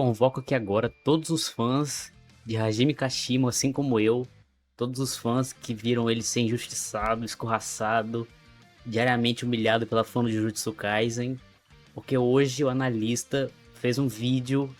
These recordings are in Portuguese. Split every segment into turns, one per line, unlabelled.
Convoco aqui agora todos os fãs de Hajime Kashimo, assim como eu, todos os fãs que viram ele ser injustiçado, escorraçado, diariamente humilhado pela fã do Jujutsu Kaisen, porque hoje o analista fez um vídeo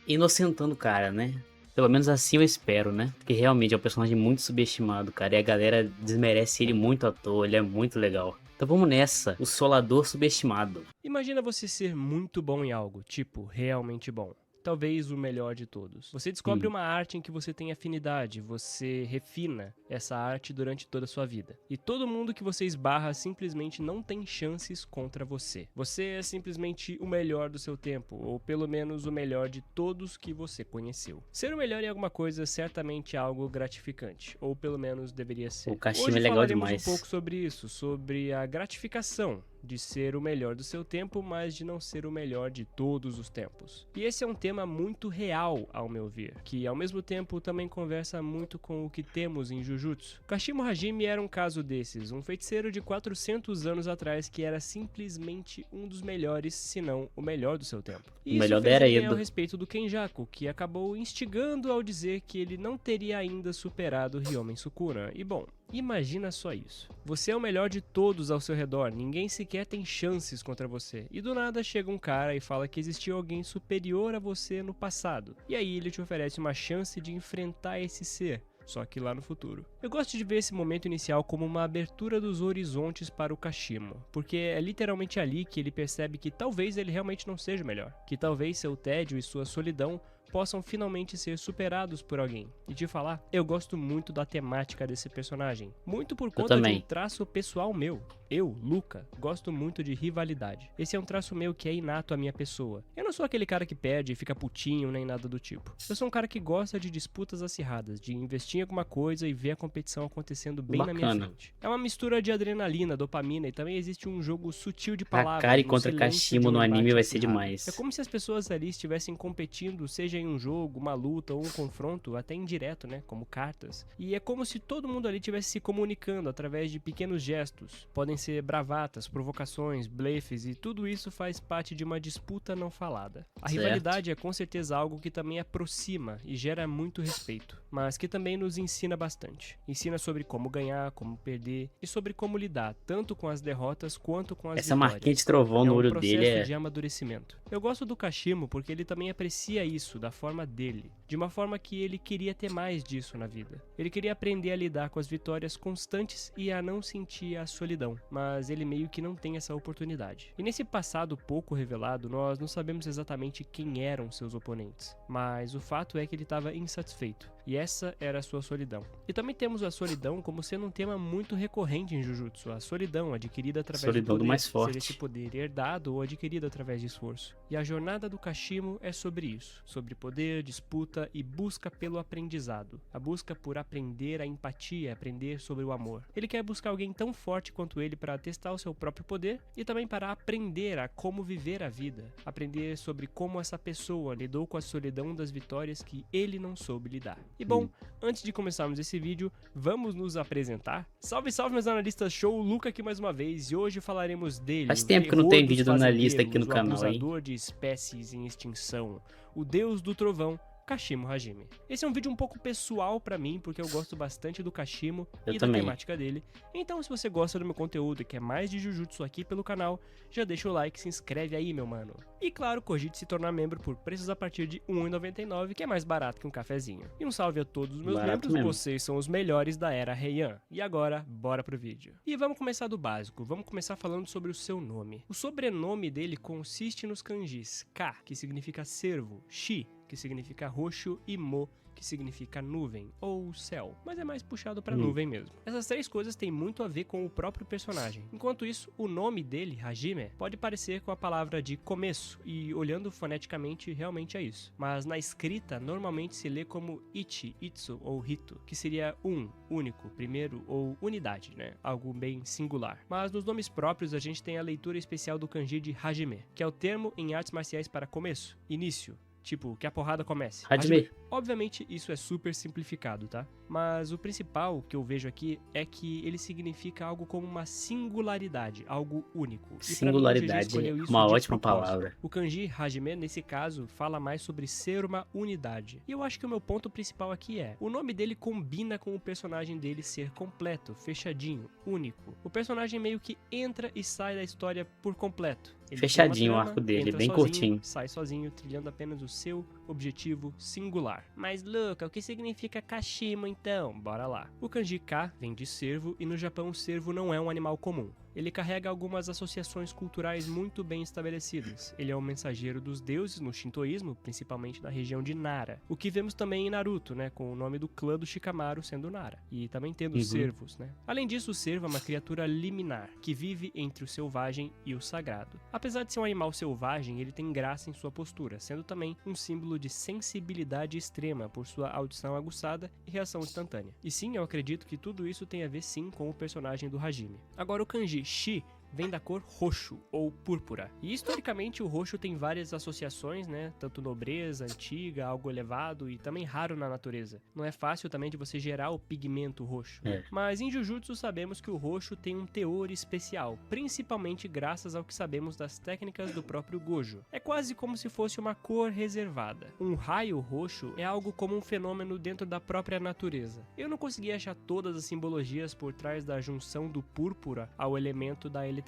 inocentando o cara, né? Pelo menos assim eu espero, né? Porque realmente é um personagem muito subestimado, cara, e a galera desmerece ele muito à toa, ele é muito legal. Então vamos nessa, o Solador Subestimado.
Imagina você ser muito bom em algo, tipo, realmente bom. Talvez o melhor de todos. Você descobre
Hum.
uma arte em que você tem afinidade, você refina essa arte durante toda a sua vida. E todo mundo que você esbarra simplesmente não tem chances contra você. Você é simplesmente o melhor do seu tempo, ou pelo menos o melhor de todos que você conheceu. Ser o melhor em alguma coisa certamente é algo gratificante, ou pelo menos deveria ser.
O Kashimo é
Hoje
legal
falaremos um
demais.
pouco sobre isso, sobre a gratificação de ser o melhor do seu tempo, mas de não ser o melhor de todos os tempos. E esse é um tema muito real, ao meu ver, que ao mesmo tempo também conversa muito com o que temos em Jujutsu. Kashimo Hajime era um caso desses, um feiticeiro de 400 anos atrás que era simplesmente um dos melhores, se não o melhor do seu tempo.
O
E isso
melhor da
fez
era
ele ganhar o
Edo.
respeito do Kenjaku, que acabou instigando ao dizer que ele não teria ainda superado Ryomen Sukuna. E bom, imagina só isso. Você é o melhor de todos ao seu redor, ninguém sequer tem chances contra você. E do nada chega um cara e fala que existiu alguém superior a você no passado. E aí ele te oferece uma chance de enfrentar esse ser, só que lá no futuro. Eu gosto de ver esse momento inicial como uma abertura dos horizontes para o Kashimo, porque é literalmente ali que ele percebe que talvez ele realmente não seja o melhor, que talvez seu tédio e sua solidão possam finalmente ser superados por alguém. E te falar, eu gosto muito da temática desse personagem, muito por
Eu
conta de um
também.
traço pessoal meu. Eu, Luca, gosto muito de rivalidade. Esse é um traço meu que é inato à minha pessoa. Eu não sou aquele cara que perde e fica putinho nem nada do tipo. Eu sou um cara que gosta de disputas acirradas, de investir em alguma coisa e ver a competição acontecendo bem na minha
Bacana.
frente. É uma mistura de adrenalina, dopamina e também existe um jogo sutil de palavras
Hakari
no
contra
silêncio de
Kashimo
um
no anime
embate
vai ser
acirrado. É
demais.
como se as pessoas ali estivessem competindo, seja em um jogo, uma luta ou um confronto, até indireto, né, como cartas. E é como se todo mundo ali estivesse se comunicando através de pequenos gestos. Podem ser bravatas, provocações, blefes e tudo isso faz parte de uma disputa não falada. A
Certo.
rivalidade é com certeza algo que também aproxima e gera muito respeito, mas que também nos ensina bastante. Ensina sobre como ganhar, como perder e sobre como lidar tanto com as derrotas quanto com as
Essa marquinha de
vitórias.
trovão
É
no
um
olho dele
processo
é.
de amadurecimento. Eu gosto do Kashimo porque ele também aprecia isso da forma dele, de uma forma que ele queria ter mais disso na vida. Ele queria aprender a lidar com as vitórias constantes e a não sentir a solidão, mas ele meio que não tem essa oportunidade. E nesse passado pouco revelado, nós não sabemos exatamente quem eram seus oponentes, mas o fato é que ele estava insatisfeito. E essa era a sua solidão. E também temos a solidão como sendo um tema muito recorrente em Jujutsu. A solidão adquirida através do
Solidão do
poder,
mais
ser esse
forte.
poder herdado ou adquirido através de esforço. E a jornada do Kashimo é sobre isso. Sobre poder, disputa e busca pelo aprendizado. A busca por aprender a empatia, aprender sobre o amor. Ele quer buscar alguém tão forte quanto ele para testar o seu próprio poder e também para aprender a como viver a vida. Aprender sobre como essa pessoa lidou com a solidão das vitórias que ele não soube lidar. E bom, antes de começarmos esse vídeo, vamos nos apresentar. Salve, salve meus analistas, show, Luca aqui mais uma vez, e hoje falaremos dele,
Faz
o
tempo que não
terror
tem
dos
vídeo do analista aqui no
fazendeiros, o
canal, hein?
abusador de espécies em extinção, o deus do trovão, Kashimo Hajime. Esse é um vídeo um pouco pessoal pra mim, porque eu gosto bastante do Kashimo
Eu
e da
também.
temática dele. Então, se você gosta do meu conteúdo e quer mais de Jujutsu aqui pelo canal, já deixa o like, se inscreve aí, meu mano. E claro, cogite se tornar membro por preços a partir de R$ 1,99, que é mais barato que um cafezinho. E um salve a todos os meus
Barato
membros,
mesmo.
vocês são os melhores da era Heian. E agora, bora pro vídeo. E vamos começar do básico, vamos começar falando sobre o seu nome. O sobrenome dele consiste nos kanjis Ka, que significa cervo, Shi, que significa roxo, e Mo, que significa nuvem, ou céu, mas é mais puxado pra nuvem mesmo. Essas três coisas têm muito a ver com o próprio personagem. Enquanto isso, o nome dele, Hajime, pode parecer com a palavra de começo, e olhando foneticamente, realmente é isso. Mas na escrita, normalmente se lê como Ichi, Itsu ou Hito, que seria único, primeiro, ou unidade, né? Algo bem singular. Mas nos nomes próprios, a gente tem a leitura especial do kanji de Hajime, que é o termo em artes marciais para começo, início. Tipo, que a porrada comece.
Hajime.
Obviamente isso é super simplificado, tá? Mas o principal que eu vejo aqui é que ele significa algo como uma singularidade, algo único. E pra mim, o GG
Singularidade
escolheu
é
isso
uma
de
ótima
propósito.
palavra.
O kanji Hajime, nesse caso, fala mais sobre ser uma unidade. E eu acho que o meu ponto principal aqui é, o nome dele combina com o personagem dele ser completo, fechadinho, único. O personagem meio que entra e sai da história por completo. Ele
Fechadinho
tem
o
uma trama,
arco dele,
entra
bem
sozinho,
curtinho.
sai sozinho, trilhando apenas o seu objetivo singular. Mas, Luca, o que significa Kashimo então? Bora lá. O kanji Ka vem de cervo e no Japão o cervo não é um animal comum. Ele carrega algumas associações culturais muito bem estabelecidas. Ele é o mensageiro dos deuses no shintoísmo, principalmente na região de Nara. O que vemos também em Naruto, né, com o nome do clã do Shikamaru sendo Nara. E também tendo os cervos, né. Além disso, o cervo é uma criatura liminar, que vive entre o selvagem e o sagrado. Apesar de ser um animal selvagem, ele tem graça em sua postura, sendo também um símbolo de sensibilidade extrema por sua audição aguçada e reação instantânea. E sim, eu acredito que tudo isso tem a ver sim com o personagem do Hajime. Agora o kanji Shi vem da cor roxo ou púrpura. E historicamente o roxo tem várias associações, né? Tanto nobreza, antiga, algo elevado e também raro na natureza. Não é fácil também de você gerar o pigmento roxo. Mas em Jujutsu sabemos que o roxo tem um teor especial, principalmente graças ao que sabemos das técnicas do próprio Gojo. É quase como se fosse uma cor reservada. Um raio roxo é algo como um fenômeno dentro da própria natureza. Eu não consegui achar todas as simbologias por trás da junção do púrpura ao elemento da eletricidade.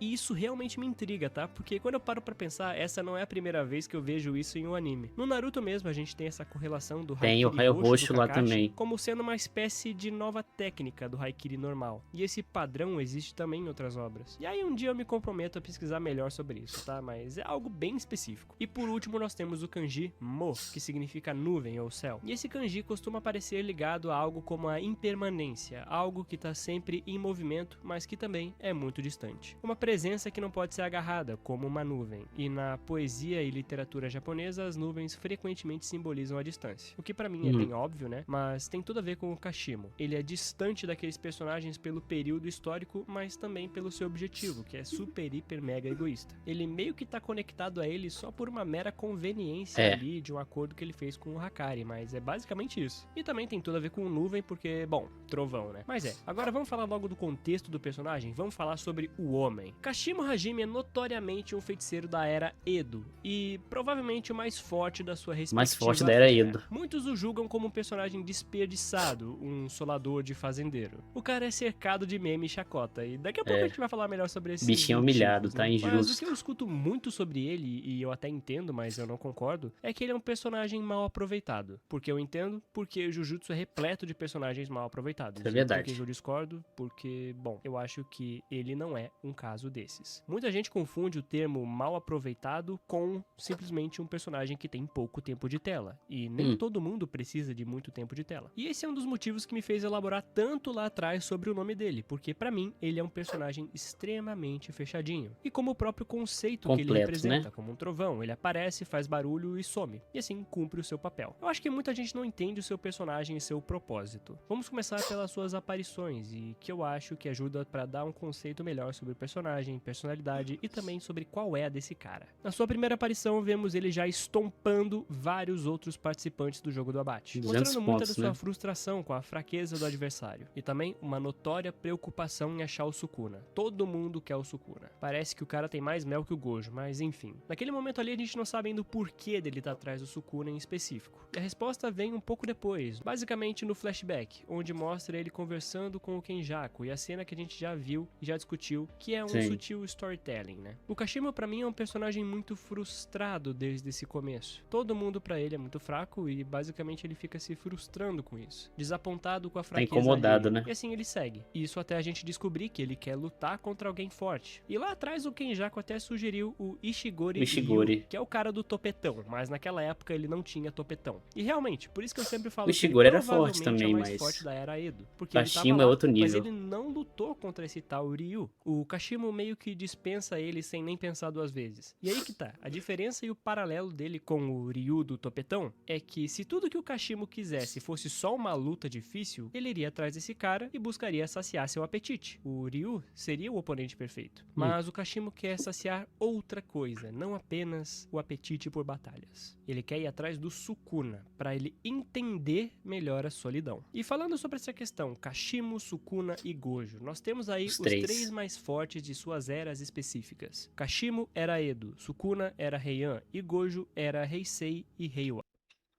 E isso realmente me intriga, tá? Porque quando eu paro pra pensar, essa não é a primeira vez que eu vejo isso em um anime. No Naruto mesmo, a gente tem essa correlação do
Tem o
Haikiri
raio
roxo
roxo
do
lá
Kakashi
também.
como sendo uma espécie de nova técnica do Haikiri normal. E esse padrão existe também em outras obras. E aí um dia eu me comprometo a pesquisar melhor sobre isso, tá? Mas é algo bem específico. E por último nós temos o kanji Mo, que significa nuvem ou céu. E esse kanji costuma aparecer ligado a algo como a impermanência, algo que tá sempre em movimento, mas que também é muito distante. Uma presença que não pode ser agarrada, como uma nuvem. E na poesia e literatura japonesa, as nuvens frequentemente simbolizam a distância. O que pra mim é bem óbvio, né? Mas tem tudo a ver com o Kashimo. Ele é distante daqueles personagens pelo período histórico, mas também pelo seu objetivo, que é super, hiper, mega egoísta. Ele meio que tá conectado a ele só por uma mera conveniência ali de um acordo que ele fez com o Hakari, mas é basicamente isso. E também tem tudo a ver com nuvem, porque, bom, trovão, né? Mas agora vamos falar logo do contexto do personagem, vamos falar sobre o homem. Kashimo Hajime é notoriamente um feiticeiro da era Edo, e provavelmente o mais forte da sua respectiva
Mais forte da era
era.
Edo.
Muitos o julgam como um personagem desperdiçado, um solador de fazendeiro. O cara é cercado de meme e chacota, e daqui a pouco a gente vai falar melhor sobre esses
Bichinho
motivos,
humilhado,
né?
tá
Mas o
injusto.
que eu escuto muito sobre ele, e eu até entendo, mas eu não concordo, é que ele é um personagem mal aproveitado. Porque eu entendo, porque Jujutsu é repleto de personagens mal aproveitados.
Isso é
E
verdade.
porque eu discordo, porque, bom, eu acho que ele não é um caso desses. Muita gente confunde o termo mal aproveitado com simplesmente um personagem que tem pouco tempo de tela. E nem todo mundo precisa de muito tempo de tela. E esse é um dos motivos que me fez elaborar tanto lá atrás sobre o nome dele, porque pra mim ele é um personagem extremamente fechadinho. E como o próprio conceito que ele
Completo,
representa,
né?
como um trovão, ele aparece, faz barulho e some. E assim cumpre o seu papel. Eu acho que muita gente não entende o seu personagem e seu propósito. Vamos começar pelas suas aparições, e que eu acho que ajuda pra dar um conceito melhor sobre o personagem, personalidade e também sobre qual é a desse cara. Na sua primeira aparição, vemos ele já estompando vários outros participantes do jogo do abate,
200
mostrando muita
pontos,
da sua
né?
frustração com a fraqueza do adversário, e também uma notória preocupação em achar o Sukuna. Todo mundo quer o Sukuna. Parece que o cara tem mais mel que o Gojo, mas enfim. Naquele momento ali a gente não sabe ainda o porquê dele estar atrás do Sukuna em específico. E a resposta vem um pouco depois, basicamente no flashback, onde mostra ele conversando com o Kenjaku, e a cena que a gente já viu e já discutiu, que é um sutil storytelling, né? O Kashimo pra mim é um personagem muito frustrado desde esse começo. Todo mundo pra ele é muito fraco e basicamente ele fica se frustrando com isso. Desapontado com a fraqueza
incomodado,
alheia.
né?
E assim ele segue. Isso até a gente descobrir que ele quer lutar contra alguém forte. E lá atrás o Kenjaku até sugeriu o Ishigori Ryu, que é o cara do topetão, mas naquela época ele não tinha topetão. E realmente, por isso que eu sempre falo
O Ishigori
que ele
era forte
provavelmente
também,
é o mais
mas
forte da era Edo. Porque ele tava
Kashimo
lá,
é outro
mas
nível.
ele não lutou contra esse tal Ryu. O Kashimo meio que dispensa ele sem nem pensar duas vezes. E aí que tá, a diferença e o paralelo dele com o Ryu do Topetão é que se tudo que o Kashimo quisesse fosse só uma luta difícil, ele iria atrás desse cara e buscaria saciar seu apetite. O Ryu seria o oponente perfeito. Mas o Kashimo quer saciar outra coisa, não apenas o apetite por batalhas. Ele quer ir atrás do Sukuna, para ele entender melhor a solidão. E falando sobre essa questão, Kashimo, Sukuna e Gojo, nós temos aí os três mais fortes de suas eras específicas. Kashimo era Edo, Sukuna era Heian e Gojo era Heisei e Heiwa.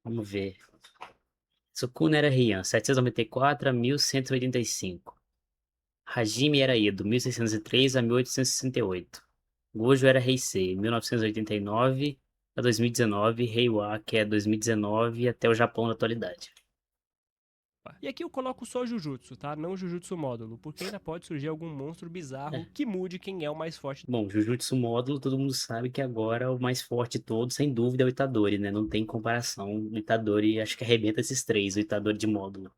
Vamos ver. Sukuna era Heian, 794 a 1185. Hajime era Edo, 1603 a 1868. Gojo era Heisei, 1989 a 2019. Heiwa, que é 2019 até o Japão na atualidade.
E aqui eu coloco só Jujutsu, tá? Não Jujutsu módulo, porque ainda pode surgir algum monstro bizarro que mude quem é o mais forte.
Bom, Jujutsu módulo, todo mundo sabe que agora o mais forte de todos, sem dúvida, é o Itadori, né? Não tem comparação. O Itadori, acho que arrebenta esses três, o Itadori de módulo.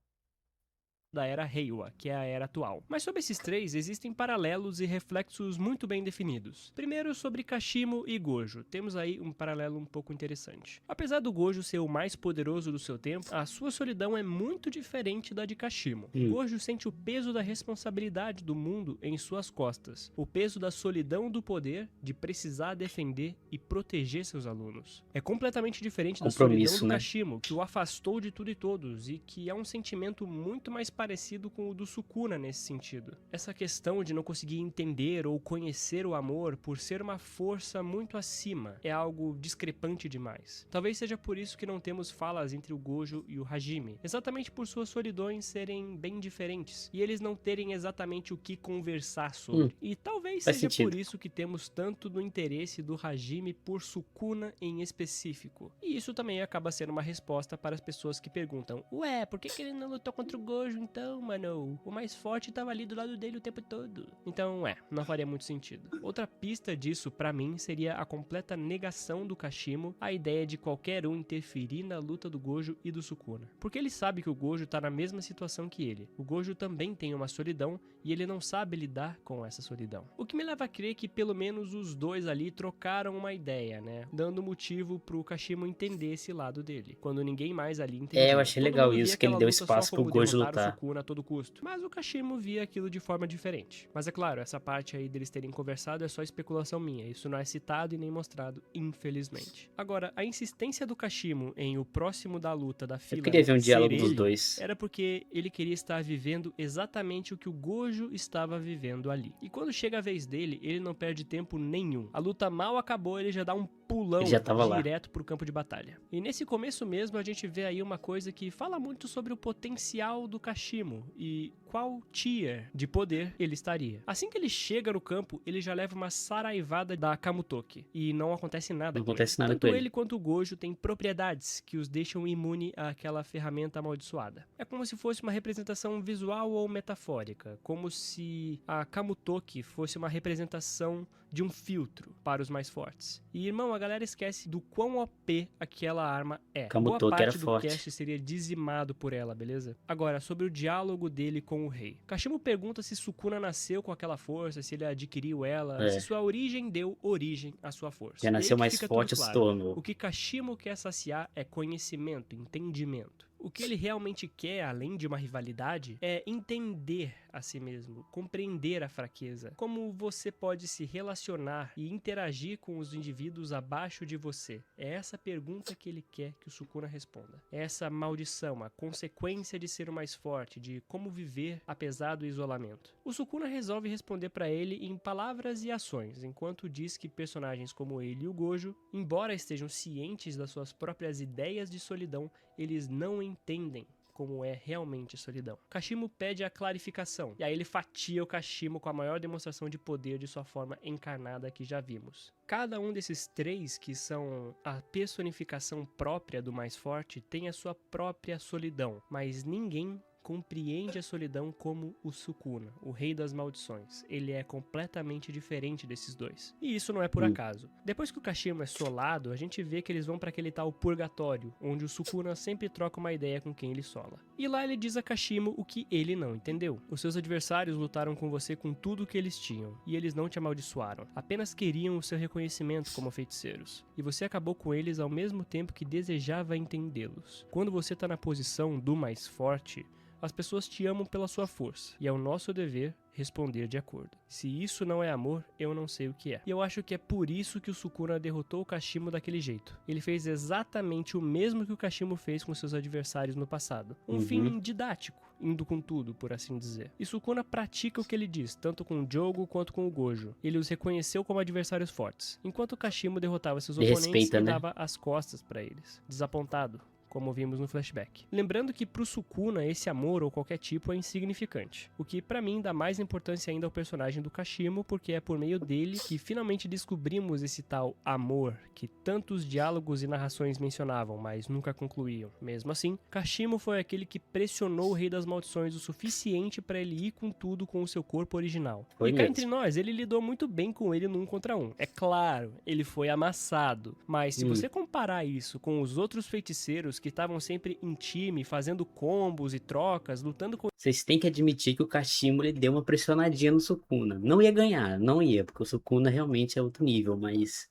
Da era Heiwa, que é a era atual. Mas sobre esses três, existem paralelos e reflexos muito bem definidos. Primeiro, sobre Kashimo e Gojo. Temos aí um paralelo um pouco interessante. Apesar do Gojo ser o mais poderoso do seu tempo, a sua solidão é muito diferente da de Kashimo. Gojo sente o peso da responsabilidade do mundo em suas costas. O peso da solidão do poder, de precisar defender e proteger seus alunos. É completamente diferente da solidão do Kashimo, que o afastou de tudo e todos, e que é um sentimento muito mais parecido com o do Sukuna nesse sentido. Essa questão de não conseguir entender ou conhecer o amor por ser uma força muito acima é algo discrepante demais. Talvez seja por isso que não temos falas entre o Gojo e o Hajime, exatamente por suas solidões serem bem diferentes e eles não terem exatamente o que conversar sobre. E talvez seja por isso que temos tanto do interesse do Hajime por Sukuna em específico. E isso também acaba sendo uma resposta para as pessoas que perguntam: ué, por que ele não lutou contra o Gojo então, mano? O mais forte tava ali do lado dele o tempo todo. Então, não faria muito sentido. Outra pista disso, pra mim, seria a completa negação do Kashimo à ideia de qualquer um interferir na luta do Gojo e do Sukuna. Porque ele sabe que o Gojo tá na mesma situação que ele. O Gojo também tem uma solidão e ele não sabe lidar com essa solidão. O que me leva a crer que pelo menos os dois ali trocaram uma ideia, né? Dando motivo pro Kashimo entender esse lado dele. Quando ninguém mais ali entendia.
Eu achei legal isso, que ele deu espaço pro Gojo lutar.
Sukuna a todo custo. Mas o Kashimo via aquilo de forma diferente. Mas é claro, essa parte aí deles terem conversado é só especulação minha. Isso não é citado e nem mostrado, infelizmente. Agora, a insistência do Kashimo em o próximo da luta da fila,
eu queria ver um diálogo dos dois.
Era porque ele queria estar vivendo exatamente o que o Gojo estava vivendo ali. E quando chega a vez dele, ele não perde tempo nenhum. A luta mal acabou, ele já dá um pulão direto pro campo de batalha. E nesse começo mesmo a gente vê aí uma coisa que fala muito sobre o potencial do Kashimo e qual tier de poder ele estaria. Assim que ele chega no campo, ele já leva uma saraivada da Kamutoki e não acontece nada com ele. Tanto ele quanto o Gojo têm propriedades que os deixam imune àquela ferramenta amaldiçoada. É como se fosse uma representação visual ou metafórica, como se a Kamutoki fosse uma representação de um filtro para os mais fortes. E, irmão, a galera esquece do quão OP aquela arma é. Boa parte do cast seria dizimado por ela, beleza? Agora, sobre o diálogo dele com o rei. Kashimo pergunta se Sukuna nasceu com aquela força, se ele adquiriu ela, se sua origem deu origem à sua força.
Já nasceu mais forte ou se tornou.
O que Kashimo quer saciar é conhecimento, entendimento. O que ele realmente quer, além de uma rivalidade, é entender a si mesmo, compreender a fraqueza, como você pode se relacionar e interagir com os indivíduos abaixo de você. É essa pergunta que ele quer que o Sukuna responda. É essa maldição, a consequência de ser o mais forte, de como viver apesar do isolamento. O Sukuna resolve responder para ele em palavras e ações, enquanto diz que personagens como ele e o Gojo, embora estejam cientes das suas próprias ideias de solidão, eles não entendem como é realmente solidão. Kashimo pede a clarificação, e aí ele fatia o Kashimo com a maior demonstração de poder de sua forma encarnada que já vimos. Cada um desses três, que são a personificação própria do mais forte, tem a sua própria solidão, mas ninguém compreende a solidão como o Sukuna, o rei das maldições. Ele é completamente diferente desses dois. E isso não é por acaso. Depois que o Kashimo é solado, a gente vê que eles vão para aquele tal purgatório, onde o Sukuna sempre troca uma ideia com quem ele sola. E lá ele diz a Kashimo o que ele não entendeu. Os seus adversários lutaram com você com tudo o que eles tinham, e eles não te amaldiçoaram. Apenas queriam o seu reconhecimento como feiticeiros. E você acabou com eles ao mesmo tempo que desejava entendê-los. Quando você tá na posição do mais forte, as pessoas te amam pela sua força, e é o nosso dever responder de acordo. Se isso não é amor, eu não sei o que é. E eu acho que é por isso que o Sukuna derrotou o Kashimo daquele jeito. Ele fez exatamente o mesmo que o Kashimo fez com seus adversários no passado. Um fim didático, indo com tudo, por assim dizer. E Sukuna pratica o que ele diz, tanto com o Jogo quanto com o Gojo. Ele os reconheceu como adversários fortes, enquanto o Kashimo derrotava seus oponentes e dava as costas pra eles, desapontado, como vimos no flashback. Lembrando que pro Sukuna esse amor ou qualquer tipo é insignificante, o que pra mim dá mais importância ainda ao personagem do Kashimo, porque é por meio dele que finalmente descobrimos esse tal amor que tantos diálogos e narrações mencionavam, mas nunca concluíam. Mesmo assim, Kashimo foi aquele que pressionou o Rei das Maldições o suficiente pra ele ir com tudo com o seu corpo original.
Foi
e cá
mesmo.
entre nós, ele lidou muito bem com ele no 1 contra 1. É claro, ele foi amassado, mas se você comparar isso com os outros feiticeiros que estavam sempre em time, fazendo combos e trocas, lutando com
Vocês têm que admitir que o Kashimo ele deu uma pressionadinha no Sukuna. Não ia ganhar, não ia, porque o Sukuna realmente é outro nível, mas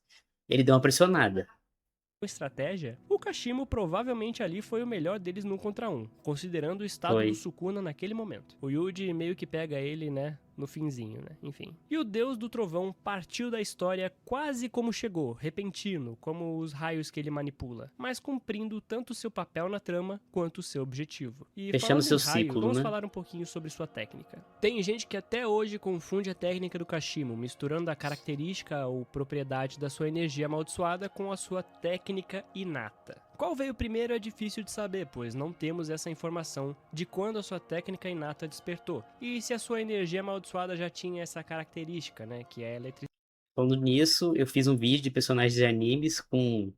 ele deu uma pressionada.
estratégia, o Kashimo provavelmente ali foi o melhor deles no 1 contra 1, considerando o estado
Foi.
do Sukuna naquele momento. O Yuji meio que pega ele, né, no finzinho, né, enfim. E o Deus do Trovão partiu da história quase como chegou, repentino, como os raios que ele manipula, mas cumprindo tanto seu papel na trama quanto seu objetivo. E
Fechando
falando
seu
em raio,
ciclo,
vamos
né?
falar um pouquinho sobre sua técnica. Tem gente que até hoje confunde a técnica do Kashimo, misturando a característica ou propriedade da sua energia amaldiçoada com a sua técnica inata. Qual veio primeiro é difícil de saber, pois não temos essa informação de quando a sua técnica inata despertou, e se a sua energia amaldiçoada já tinha essa característica, né, que é a eletricidade.
Falando nisso, eu fiz um vídeo de personagens de animes com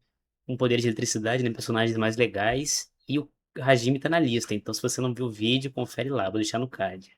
poder de eletricidade, né? Personagens mais legais. E o Hajime tá na lista. Então, se você não viu o vídeo, confere lá. Vou deixar no card.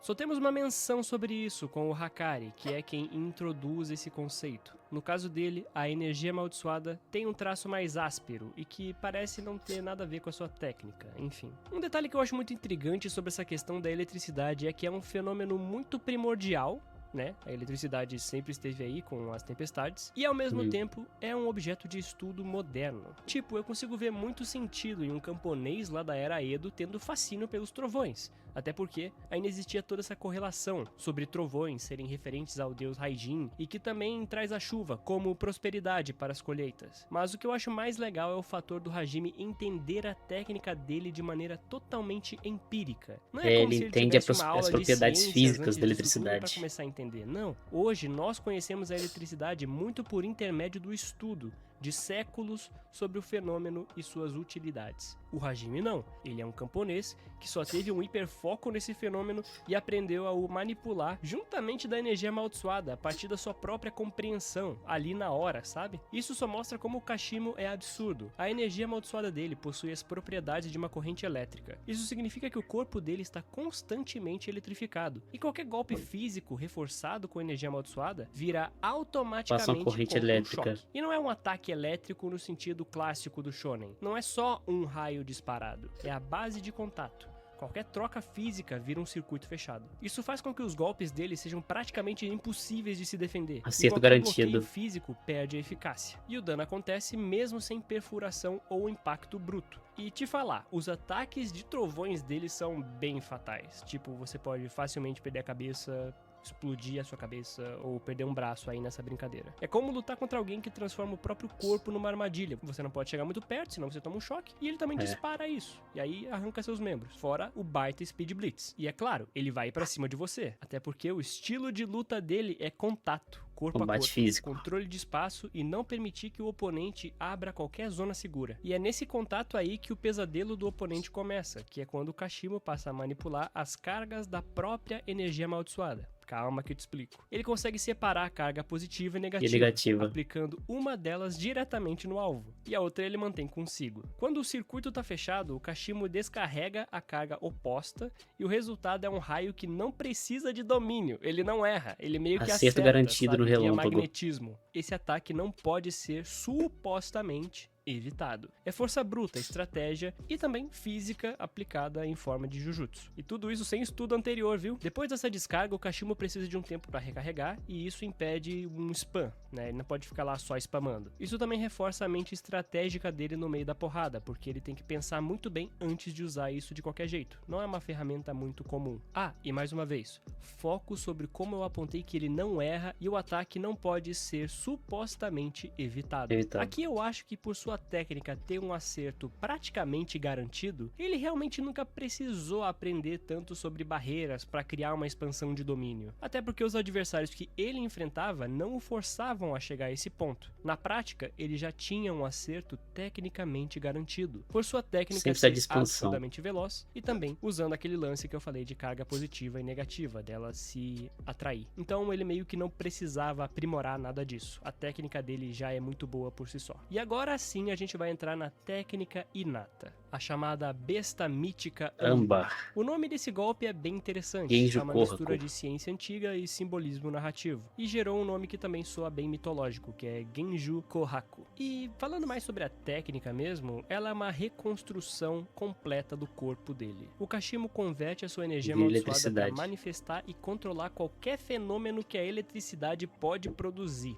Só temos uma menção sobre isso com o Hakari, que é quem introduz esse conceito. No caso dele, a energia amaldiçoada tem um traço mais áspero e que parece não ter nada a ver com a sua técnica, enfim. Um detalhe que eu acho muito intrigante sobre essa questão da eletricidade é que é um fenômeno muito primordial, né? A eletricidade sempre esteve aí com as tempestades e ao mesmo tempo é um objeto de estudo moderno. Tipo, eu consigo ver muito sentido em um camponês lá da era Edo tendo fascínio pelos trovões, até porque ainda existia toda essa correlação sobre trovões serem referentes ao deus Raijin e que também traz a chuva como prosperidade para as colheitas. Mas o que eu acho mais legal é o fator do Hajime entender a técnica dele de maneira totalmente empírica. Não é como
Ele
se ele
entende
tivesse uma aula
as
de
propriedades
ciências
físicas
antes
da
disso tudo pra
eletricidade.
começar a entender. Não. Hoje nós conhecemos a eletricidade muito por intermédio do estudo de séculos sobre o fenômeno e suas utilidades. O Hajime não. Ele é um camponês que só teve um hiperfoco nesse fenômeno e aprendeu a o manipular juntamente da energia amaldiçoada a partir da sua própria compreensão, ali na hora, sabe? Isso só mostra como o Kashimo é absurdo. A energia amaldiçoada dele possui as propriedades de uma corrente elétrica. Isso significa que o corpo dele está constantemente eletrificado. E qualquer golpe físico reforçado com energia amaldiçoada virá automaticamente
Passa uma corrente
contra um
elétrica.
choque. E não é um ataque elétrico no sentido clássico do shonen. Não é só um raio disparado. É a base de contato. Qualquer troca física vira um circuito fechado. Isso faz com que os golpes dele sejam praticamente impossíveis de se defender.
Acerto
e qualquer
garantido.
bloqueio físico perde a eficácia. E o dano acontece mesmo sem perfuração ou impacto bruto. E te falar, os ataques de trovões dele são bem fatais. Tipo, você pode facilmente perder a cabeça, explodir a sua cabeça ou perder um braço aí nessa brincadeira. É como lutar contra alguém que transforma o próprio corpo numa armadilha. Você não pode chegar muito perto, senão você toma um choque, e ele também dispara isso. E aí arranca seus membros. Fora o baita Speed Blitz. E é claro, ele vai pra cima de você. Até porque o estilo de luta dele é contato. Corpo
Combate
a corpo,
físico.
controle de espaço e não permitir que o oponente abra qualquer zona segura. E é nesse contato aí que o pesadelo do oponente começa, que é quando o Kashimo passa a manipular as cargas da própria energia amaldiçoada. Calma que eu te explico. Ele consegue separar a carga positiva e
E
negativa,
negativa.
aplicando uma delas diretamente no alvo, e a outra ele mantém consigo. Quando o circuito está fechado, o Kashimo descarrega a carga oposta, e o resultado é um raio que não precisa de domínio, ele não erra, ele meio que
Acerto
acerta,
garantido
sabe,
no
via
relâmpago.
magnetismo. Esse ataque não pode ser supostamente evitado. É força bruta, estratégia e também física aplicada em forma de Jujutsu. E tudo isso sem estudo anterior, viu? Depois dessa descarga, o Kashimo precisa de um tempo para recarregar e isso impede um spam, né? Ele não pode ficar lá só spamando. Isso também reforça a mente estratégica dele no meio da porrada, porque ele tem que pensar muito bem antes de usar isso de qualquer jeito. Não é uma ferramenta muito comum. Ah, e mais uma vez, foco sobre como eu apontei que ele não erra e o ataque não pode ser supostamente evitado. Aqui eu acho que por sua técnica ter um acerto praticamente garantido, ele realmente nunca precisou aprender tanto sobre barreiras para criar uma expansão de domínio. Até porque os adversários que ele enfrentava não o forçavam a chegar a esse ponto. Na prática, ele já tinha um acerto tecnicamente garantido, por sua técnica ser absurdamente veloz e também usando aquele lance que eu falei de carga positiva e negativa, dela se atrair. Então ele meio que não precisava aprimorar nada disso. A técnica dele já é muito boa por si só. E agora sim a gente vai entrar na técnica inata, a chamada besta mítica âmbar. O nome desse golpe é bem interessante, é uma mistura de ciência antiga e simbolismo narrativo, e gerou um nome que também soa bem mitológico, que é Genju Kohaku. E falando mais sobre a técnica mesmo, ela é uma reconstrução completa do corpo dele. O Kashimo converte a sua energia amaldiçoada para manifestar e controlar qualquer fenômeno que a eletricidade pode produzir.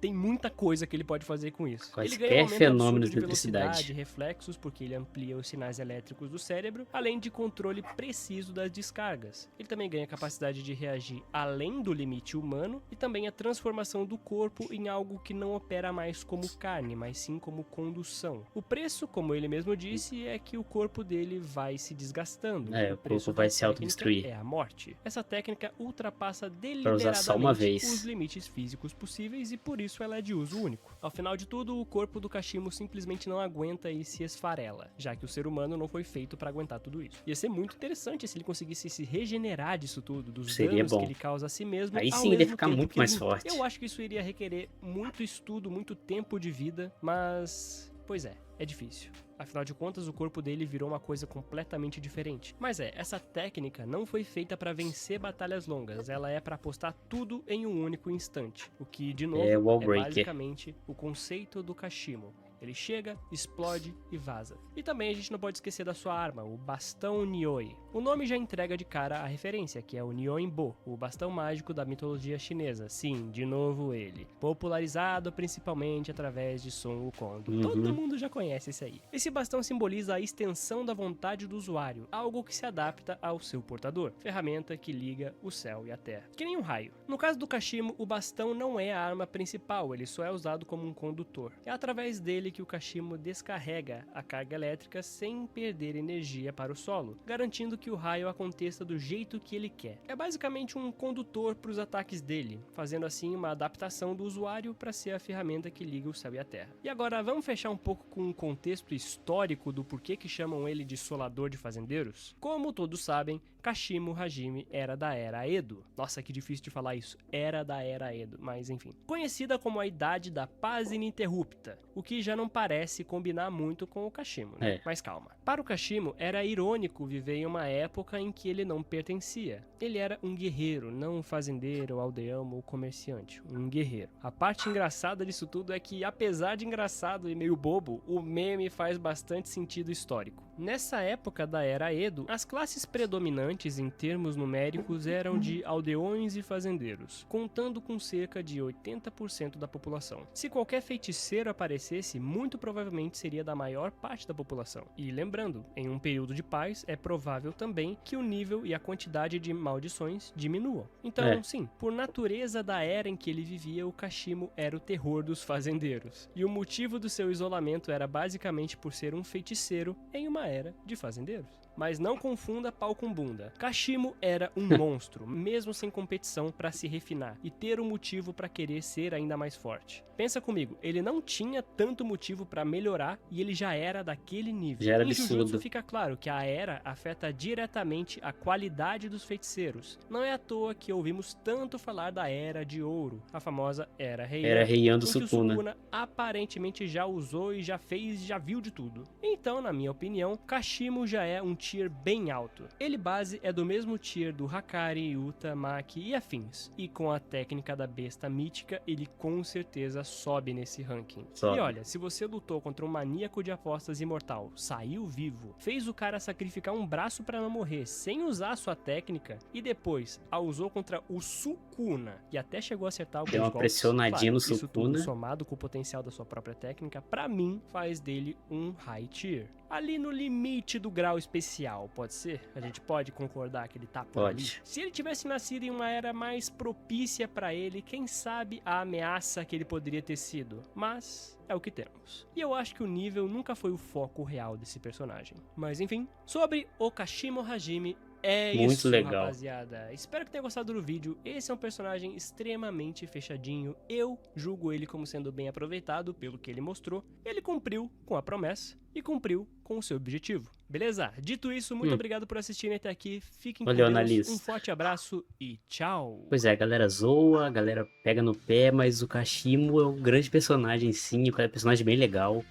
Tem muita coisa que ele pode fazer com isso. Ele ganha um aumento absurdo de velocidade, reflexos, porque ele amplia os sinais elétricos do cérebro, além de controle preciso das descargas. Ele também ganha capacidade de reagir além do limite humano e também a transformação do corpo em algo que não opera mais como carne, mas sim como condução. O preço, como ele mesmo disse, é que o corpo dele vai se desgastando.
O corpo vai se autodestruir.
É a morte. Essa técnica ultrapassa deliberadamente os limites físicos possíveis e por isso ela é de uso único. Ao final de tudo, o corpo do Kashimo simplesmente não aguenta e se esfarela, já que o ser humano não foi feito para aguentar tudo isso. Ia ser muito interessante se ele conseguisse se regenerar disso tudo, dos danos que ele causa a si mesmo.
Aí sim ele ia ficar muito mais forte.
Eu acho que isso iria requerer muito estudo, muito tempo de vida, mas... pois é difícil. Afinal de contas, o corpo dele virou uma coisa completamente diferente. Mas essa técnica não foi feita para vencer batalhas longas, ela é para apostar tudo em um único instante. O que, de novo, é basicamente o conceito do Kashimo. Ele chega, explode e vaza. E também a gente não pode esquecer da sua arma, o bastão Nioi. O nome já entrega de cara a referência, que é o Nyoinbo, o bastão mágico da mitologia chinesa. Sim, de novo ele. Popularizado principalmente através de Sun Wukong. Todo mundo já conhece esse aí. Esse bastão simboliza a extensão da vontade do usuário, algo que se adapta ao seu portador. Ferramenta que liga o céu e a terra. Que nem um raio. No caso do Kashimo, o bastão não é a arma principal, ele só é usado como um condutor. É através dele que o Kashimo descarrega a carga elétrica sem perder energia para o solo, garantindo que o raio aconteça do jeito que ele quer. É basicamente um condutor para os ataques dele, fazendo assim uma adaptação do usuário para ser a ferramenta que liga o céu e a terra. E agora vamos fechar um pouco com um contexto histórico do porquê que chamam ele de solador de fazendeiros? Como todos sabem, Kashimo Hajime era da Era Edo. Nossa, que difícil de falar isso. Era da Era Edo, mas enfim. Conhecida como a Idade da Paz Ininterrupta, o que já não parece combinar muito com o Kashimo, né? Mas calma. Para o Kashimo, era irônico viver em uma época em que ele não pertencia. Ele era um guerreiro, não um fazendeiro, aldeão ou comerciante. Um guerreiro. A parte engraçada disso tudo é que, apesar de engraçado e meio bobo, o meme faz bastante sentido histórico. Nessa época da Era Edo, as classes predominantes em termos numéricos eram de aldeões e fazendeiros, contando com cerca de 80% da população. Se qualquer feiticeiro aparecesse, muito provavelmente seria da maior parte da população. E lembrando, em um período de paz, é provável também que o nível e a quantidade de maldições diminuam. Então, sim, por natureza da era em que ele vivia, o Kashimo era o terror dos fazendeiros. E o motivo do seu isolamento era basicamente por ser um feiticeiro em uma era de fazendeiros. mas não confunda pau com bunda. Kashimo era um monstro, mesmo sem competição para se refinar e ter um motivo para querer ser ainda mais forte. Pensa comigo, ele não tinha tanto motivo para melhorar e ele já era daquele nível.
Já era
Em Jujutsu
absurdo.
fica claro que a era afeta diretamente a qualidade dos feiticeiros. Não é à toa que ouvimos tanto falar da Era de Ouro, a famosa Era Heian.
Era Heian do
em que o
Sukuna.
Sukuna aparentemente já usou e já fez, já viu de tudo. Então, na minha opinião, Kashimo já é um tier bem alto. Ele base é do mesmo tier do Hakari, Yuta, Maki e afins. E com a técnica da besta mítica, ele com certeza sobe nesse ranking.
Sobe.
E olha, se você lutou contra um maníaco de apostas imortal, saiu vivo, fez o cara sacrificar um braço pra não morrer sem usar a sua técnica e depois a usou contra o Sukuna e até chegou a acertar alguns
Deu uma
golpes.
pressionadinha no
Isso tudo
Sukuna.
somado com o potencial da sua própria técnica, pra mim, faz dele um high tier. Ali no limite do grau especial, pode ser? A gente pode concordar que ele tá por ali?
Pode.
Se ele tivesse nascido em uma era mais propícia pra ele, quem sabe a ameaça que ele poderia ter sido. Mas é o que temos. E eu acho que o nível nunca foi o foco real desse personagem. Mas enfim, sobre o Kashimo Hajime, é
Muito
isso,
legal.
rapaziada. Espero que tenha gostado do vídeo. Esse é um personagem extremamente fechadinho. Eu julgo ele como sendo bem aproveitado pelo que ele mostrou. Ele cumpriu com a promessa e cumpriu com o seu objetivo. Beleza? Dito isso, muito obrigado por assistirem até aqui. Fiquem
Valeu,
com Deus.
analista.
Um forte abraço e tchau.
Pois é, a galera zoa, a galera pega no pé, mas o Kashimo é um grande personagem sim, é um personagem bem legal.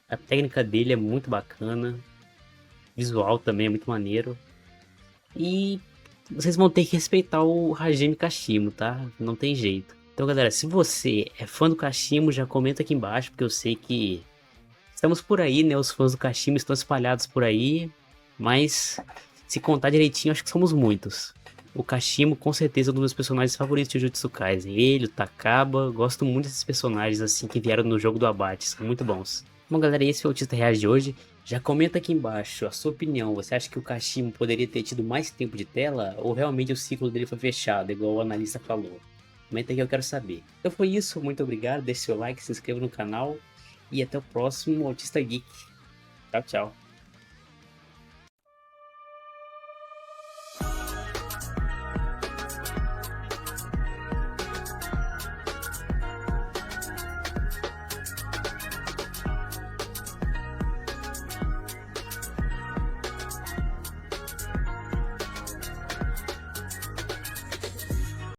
A técnica dele é muito bacana. O visual também é muito maneiro. E vocês vão ter que respeitar o Hajime Kashimo, tá? Não tem jeito. Então, galera, se você é fã do Kashimo, já comenta aqui embaixo, porque eu sei que estamos por aí, né? Os fãs do Kashimo estão espalhados por aí, mas se contar direitinho, acho que somos muitos. O Kashimo, com certeza, é um dos meus personagens favoritos de Jujutsu Kaisen. Ele, o Takaba, gosto muito desses personagens assim que vieram no jogo do abate, são muito bons. Bom, galera, esse foi o Autista Reage de hoje. Já comenta aqui embaixo a sua opinião. Você acha que o Kashimo poderia ter tido mais tempo de tela? Ou realmente o ciclo dele foi fechado, igual o analista falou? Comenta aqui, eu quero saber. Então foi isso, muito obrigado. Deixe seu like, se inscreva no canal. E até o próximo Autista Geek. Tchau, tchau.